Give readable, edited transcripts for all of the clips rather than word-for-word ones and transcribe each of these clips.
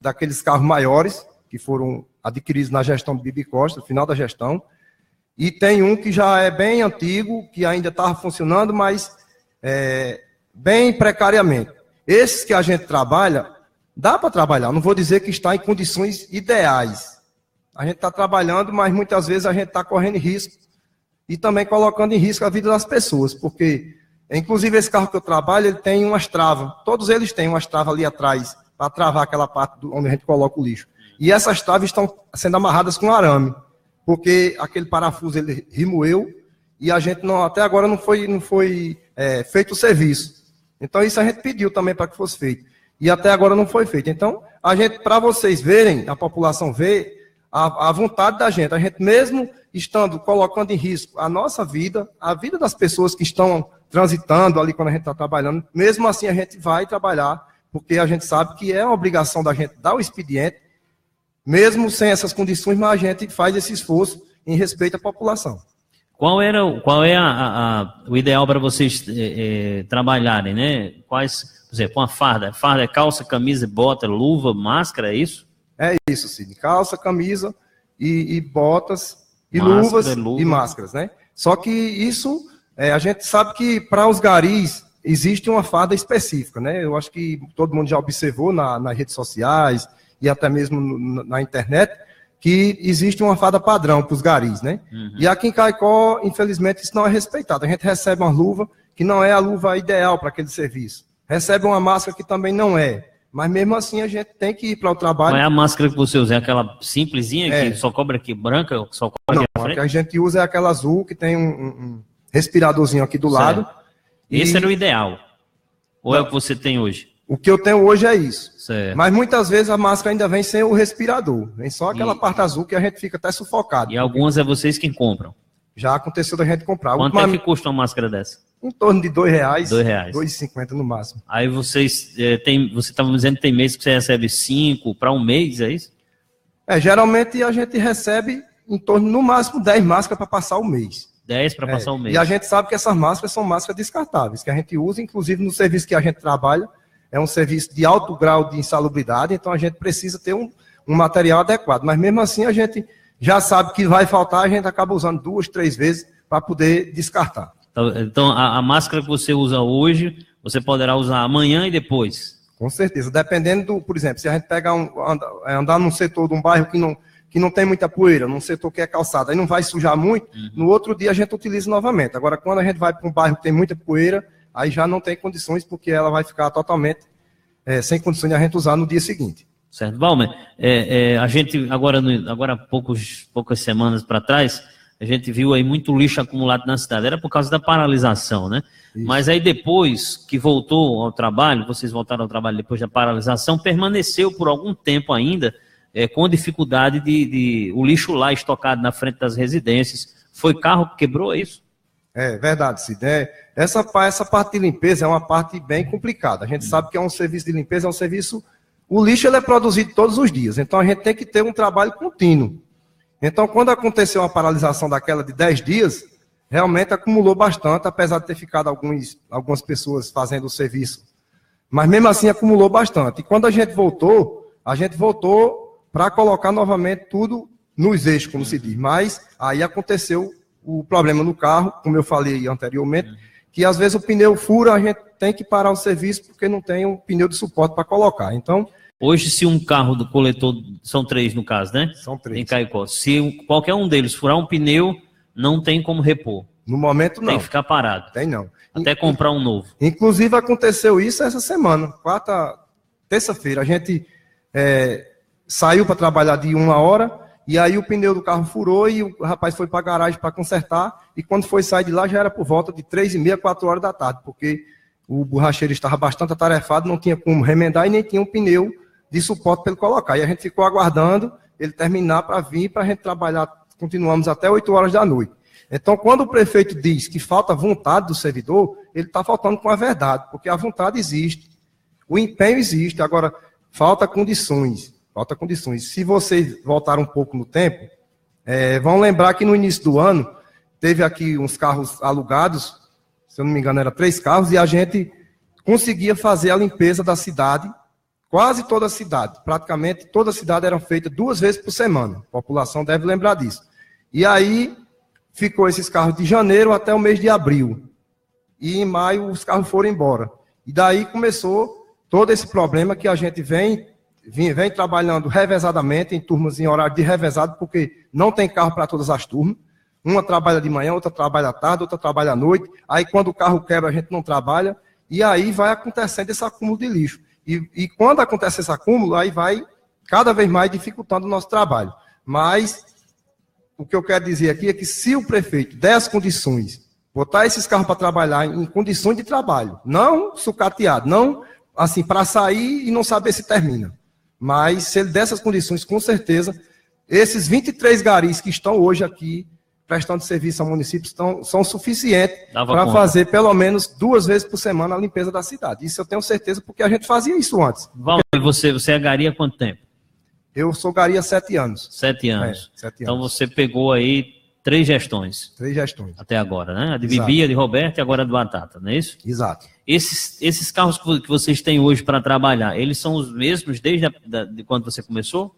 daqueles carros maiores, que foram adquiridos na gestão do Bibi Costa, no final da gestão, e tem um que já é bem antigo, que ainda estava funcionando, mas bem precariamente. Esses que a gente trabalha, dá para trabalhar, não vou dizer que está em condições ideais. A gente está trabalhando, mas muitas vezes a gente está correndo risco e também colocando em risco a vida das pessoas, porque, inclusive, esse carro que eu trabalho, ele tem umas travas, todos eles têm umas travas ali atrás, para travar aquela parte onde a gente coloca o lixo. E essas traves estão sendo amarradas com arame, porque aquele parafuso ele remoeu e a gente até agora não foi feito o serviço. Então isso a gente pediu também para que fosse feito. E até agora não foi feito. Então, para vocês verem, a população ver a vontade da gente, a gente mesmo estando colocando em risco a nossa vida, a vida das pessoas que estão transitando ali quando a gente está trabalhando, mesmo assim a gente vai trabalhar, porque a gente sabe que é uma obrigação da gente dar o expediente, mesmo sem essas condições, mas a gente faz esse esforço em respeito à população. Qual é o ideal para vocês trabalharem, né? Quais, por exemplo, uma farda? Farda é calça, camisa, bota, luva, máscara, é isso? É isso, Cid. Calça, camisa e botas, e luvas e máscaras, né? Só que isso, a gente sabe que para os garis existe uma farda específica, né? Eu acho que todo mundo já observou nas redes sociais e até mesmo na internet, que existe uma farda padrão para os garis, né? Uhum. E aqui em Caicó, infelizmente, isso não é respeitado. A gente recebe uma luva que não é a luva ideal para aquele serviço. Recebe uma máscara que também não é. Mas mesmo assim a gente tem que ir para o trabalho. Não é a máscara que você usa, é aquela simplesinha que só cobra aqui branca, só cobra aqui na frente? A que a gente usa é aquela azul, que tem um respiradorzinho aqui do lado. Esse era o ideal. Ou é o que você tem hoje? O que eu tenho hoje é isso. Certo. Mas muitas vezes a máscara ainda vem sem o respirador. Vem só aquela parte azul que a gente fica até sufocado. E algumas é vocês quem compram? Já aconteceu da gente comprar. Quanto é que custa uma máscara dessa? Em torno de R$2. R$2. R$2,50 no máximo. Aí vocês você estava dizendo que tem mês que você recebe 5 para um mês, é isso? Geralmente a gente recebe em torno, no máximo, 10 máscaras para passar o mês. 10 para passar o mês. E a gente sabe que essas máscaras são máscaras descartáveis, que a gente usa, inclusive no serviço que a gente trabalha, é um serviço de alto grau de insalubridade, então a gente precisa ter um material adequado. Mas mesmo assim a gente já sabe que vai faltar, a gente acaba usando 2, 3 vezes para poder descartar. Então a máscara que você usa hoje, você poderá usar amanhã e depois? Com certeza, dependendo por exemplo, se a gente pegar andar num setor de um bairro que não tem muita poeira, num setor que é calçado, aí não vai sujar muito, no outro dia a gente utiliza novamente. Agora, quando a gente vai para um bairro que tem muita poeira, aí já não tem condições, porque ela vai ficar totalmente sem condições de a gente usar no dia seguinte. Certo. Valmer, a gente, agora há poucas semanas para trás, a gente viu aí muito lixo acumulado na cidade. Era por causa da paralisação, né? Isso. Mas aí depois que voltou ao trabalho, vocês voltaram ao trabalho depois da paralisação, permaneceu por algum tempo ainda com dificuldade de o lixo lá estocado na frente das residências. Foi carro que quebrou, é isso? É verdade, Cid. Essa parte de limpeza é uma parte bem complicada. A gente sabe que é um serviço de limpeza, é um serviço... O lixo ele é produzido todos os dias, então a gente tem que ter um trabalho contínuo. Então, quando aconteceu uma paralisação daquela de 10 dias, realmente acumulou bastante, apesar de ter ficado algumas pessoas fazendo o serviço. Mas mesmo assim acumulou bastante. E quando a gente voltou para colocar novamente tudo nos eixos, como se diz. Mas aí aconteceu o problema no carro, como eu falei anteriormente, que às vezes o pneu fura, a gente tem que parar o serviço porque não tem um pneu de suporte para colocar. Então, hoje, se um carro do coletor, são 3 no caso, né? São 3. Em Caicó. Se qualquer um deles furar um pneu, não tem como repor. No momento, não. Tem que ficar parado. Tem não. Até comprar um novo. Inclusive, aconteceu isso essa semana. Terça-feira, a gente saiu para trabalhar de 1 hora, e aí o pneu do carro furou e o rapaz foi para a garagem para consertar, e quando foi sair de lá já era por volta de 3h30, 4 horas da tarde, porque o borracheiro estava bastante atarefado, não tinha como remendar e nem tinha um pneu de suporte para ele colocar. E a gente ficou aguardando ele terminar para vir, para a gente trabalhar, continuamos até 8 horas da noite. Então, quando o prefeito diz que falta vontade do servidor, ele está faltando com a verdade, porque a vontade existe, o empenho existe, agora falta condições. Se vocês voltarem um pouco no tempo, vão lembrar que no início do ano, teve aqui uns carros alugados, se eu não me engano, eram 3 carros, e a gente conseguia fazer a limpeza da cidade quase toda a cidade, praticamente toda a cidade era feita 2 vezes por semana. A população deve lembrar disso. E aí ficou esses carros de janeiro até o mês de abril. E em maio os carros foram embora. E daí começou todo esse problema que a gente vem trabalhando revezadamente, em turmas em horário de revezado, porque não tem carro para todas as turmas. Uma trabalha de manhã, outra trabalha à tarde, outra trabalha à noite. Aí quando o carro quebra, a gente não trabalha. E aí vai acontecendo esse acúmulo de lixo. E quando acontece esse acúmulo, aí vai cada vez mais dificultando o nosso trabalho. Mas o que eu quero dizer aqui é que se o prefeito der as condições, botar esses carros para trabalhar em condições de trabalho, não sucateado, não assim para sair e não saber se termina. Mas se ele der essas condições, com certeza, esses 23 garis que estão hoje aqui prestando serviço ao município são suficientes para fazer pelo menos 2 vezes por semana a limpeza da cidade. Isso eu tenho certeza, porque a gente fazia isso antes. Val, você é gari há quanto tempo? Eu sou gari há 7 anos. 7 anos. 7 anos. Então você pegou aí 3 gestões. 3 gestões. Até agora, né? A de Bibi, a de Roberto e agora a de Batata, não é isso? Exato. Esses carros que vocês têm hoje para trabalhar, eles são os mesmos desde de quando você começou?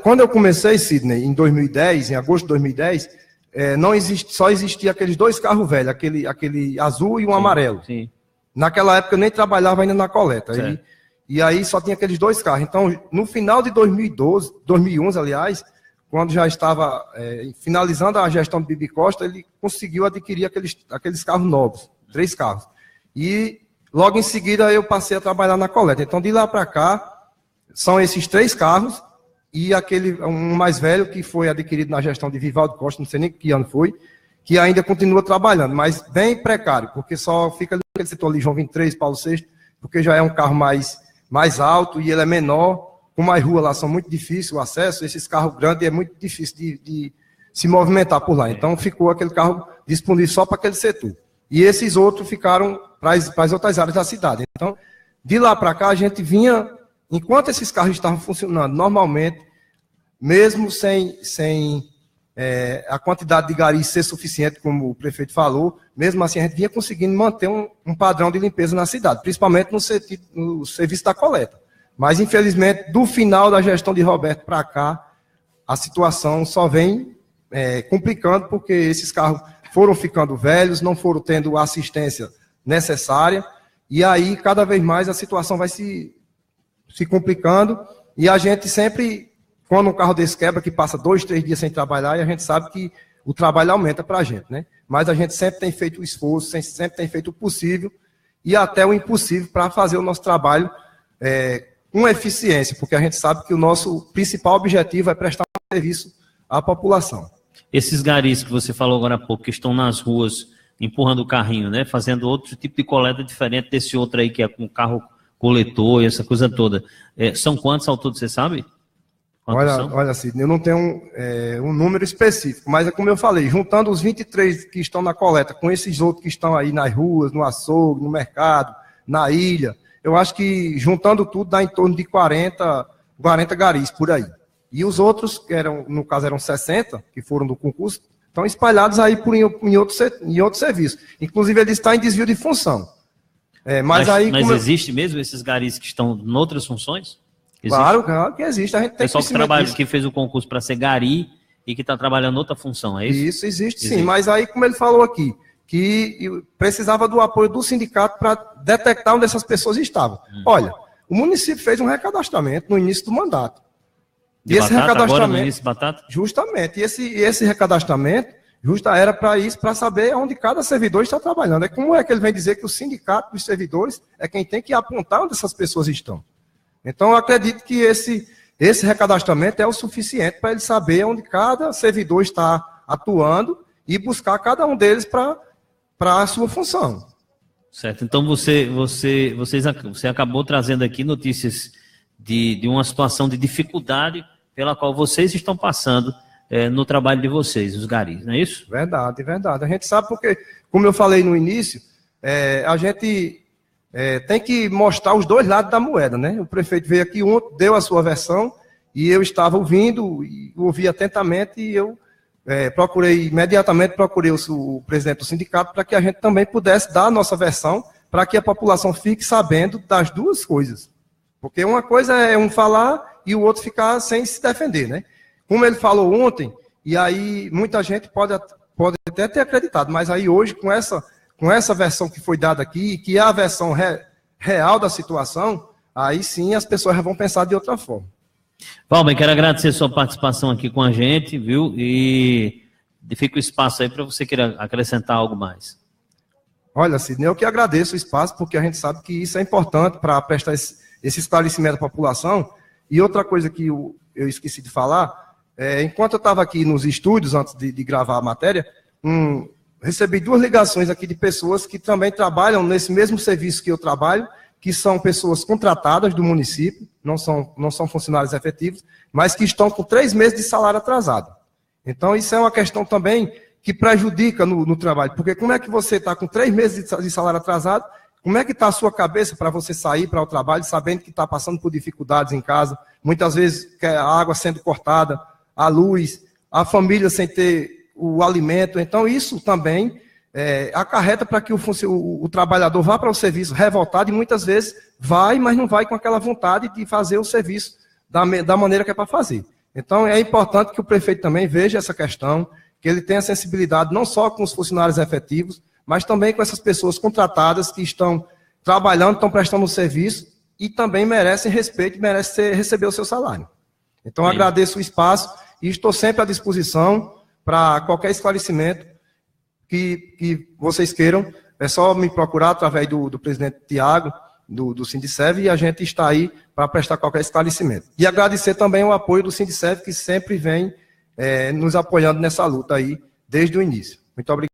Quando eu comecei, Sidney, em 2010, em agosto de 2010, só existia aqueles 2 carros velhos, aquele azul e um amarelo. Sim. Naquela época eu nem trabalhava ainda na coleta. E aí só tinha aqueles 2 carros. Então, no final de 2011, aliás, quando já estava finalizando a gestão do Bibi Costa, ele conseguiu adquirir aqueles carros novos, 3 carros. E logo em seguida eu passei a trabalhar na coleta. Então, de lá para cá, são esses 3 carros, e um mais velho que foi adquirido na gestão de Vivaldo Costa, não sei nem que ano foi, que ainda continua trabalhando, mas bem precário, porque só fica ali naquele setor ali, João 23, Paulo VI, porque já é um carro mais alto e ele é menor, como as ruas lá são muito difíceis, o acesso, esses carros grandes é muito difícil de se movimentar por lá. Então ficou aquele carro disponível só para aquele setor. E esses outros ficaram para as outras áreas da cidade. Então, de lá para cá, a gente vinha... Enquanto esses carros estavam funcionando normalmente, mesmo sem a quantidade de garis ser suficiente, como o prefeito falou, mesmo assim a gente vinha conseguindo manter um padrão de limpeza na cidade, principalmente no serviço da coleta. Mas, infelizmente, do final da gestão de Roberto para cá, a situação só vem complicando, porque esses carros foram ficando velhos, não foram tendo a assistência necessária, e aí cada vez mais a situação vai se complicando, e a gente sempre, quando um carro desse quebra, que passa 2, 3 dias sem trabalhar, e a gente sabe que o trabalho aumenta para a gente, né? Mas a gente sempre tem feito o esforço, sempre tem feito o possível, e até o impossível para fazer o nosso trabalho com eficiência, porque a gente sabe que o nosso principal objetivo é prestar um serviço à população. Esses garis que você falou agora há pouco, que estão nas ruas empurrando o carrinho, né? Fazendo outro tipo de coleta diferente desse outro aí, que é com carro coletor e essa coisa toda. São quantos ao todo, você sabe? Olha, Sidney, eu não tenho um número específico, mas é como eu falei, juntando os 23 que estão na coleta com esses outros que estão aí nas ruas, no açougue, no mercado, na ilha, eu acho que juntando tudo dá em torno de 40 garis por aí. E os outros, que no caso eram 60, que foram do concurso, estão espalhados aí em outro serviço. Inclusive, ele está em desvio de função. Mas existe mesmo esses garis que estão em outras funções? Existe? Claro que existe. A gente tem pessoal que trabalha, que fez o concurso para ser gari e que está trabalhando outra função, é isso? Isso existe sim, mas aí, como ele falou aqui, que precisava do apoio do sindicato para detectar onde essas pessoas estavam. Olha, o município fez um recadastramento no início do mandato. E esse recadastramento, agora no início de Batata? Justamente, esse recadastramento era para isso, para saber onde cada servidor está trabalhando. Como é que ele vem dizer que o sindicato dos servidores é quem tem que apontar onde essas pessoas estão? Então, eu acredito que esse recadastramento é o suficiente para ele saber onde cada servidor está atuando e buscar cada um deles para a sua função. Certo. Então, você acabou trazendo aqui notícias de uma situação de dificuldade pela qual vocês estão passando no trabalho de vocês, os garis, não é isso? Verdade. A gente sabe porque, como eu falei no início, a gente tem que mostrar os 2 lados da moeda, né? O prefeito veio aqui, deu a sua versão, e eu estava ouvindo, e ouvi atentamente, e eu imediatamente procurei o presidente do sindicato para que a gente também pudesse dar a nossa versão, para que a população fique sabendo das 2 coisas. Porque uma coisa é um falar e o outro ficar sem se defender, né? Como ele falou ontem, e aí muita gente pode até ter acreditado, mas aí hoje, com essa versão que foi dada aqui, que é a versão real da situação, aí sim as pessoas vão pensar de outra forma. Valber, quero agradecer a sua participação aqui com a gente, viu? E fica o espaço aí para você querer acrescentar algo mais. Olha, Sidney, eu que agradeço o espaço, porque a gente sabe que isso é importante para prestar esse esclarecimento à população. E outra coisa que eu esqueci de falar, enquanto eu estava aqui nos estúdios, antes de gravar a matéria, recebi 2 ligações aqui de pessoas que também trabalham nesse mesmo serviço que eu trabalho, que são pessoas contratadas do município, não são funcionários efetivos, mas que estão com 3 meses de salário atrasado. Então, isso é uma questão também que prejudica no trabalho, porque como é que você está com 3 meses de salário atrasado, como é que está a sua cabeça para você sair para o trabalho, sabendo que está passando por dificuldades em casa, muitas vezes a água sendo cortada, a luz, a família sem ter o alimento. Então, isso também acarreta para que o trabalhador vá para o serviço revoltado, e muitas vezes vai, mas não vai com aquela vontade de fazer o serviço da maneira que é para fazer. Então, é importante que o prefeito também veja essa questão, que ele tenha sensibilidade não só com os funcionários efetivos, mas também com essas pessoas contratadas que estão trabalhando, estão prestando um serviço e também merecem respeito, merecem receber o seu salário. Então, agradeço o espaço e estou sempre à disposição para qualquer esclarecimento que vocês queiram. É só me procurar através do presidente Tiago, do Sindicev, e a gente está aí para prestar qualquer esclarecimento. E agradecer também o apoio do Sindicev, que sempre vem nos apoiando nessa luta aí, desde o início. Muito obrigado.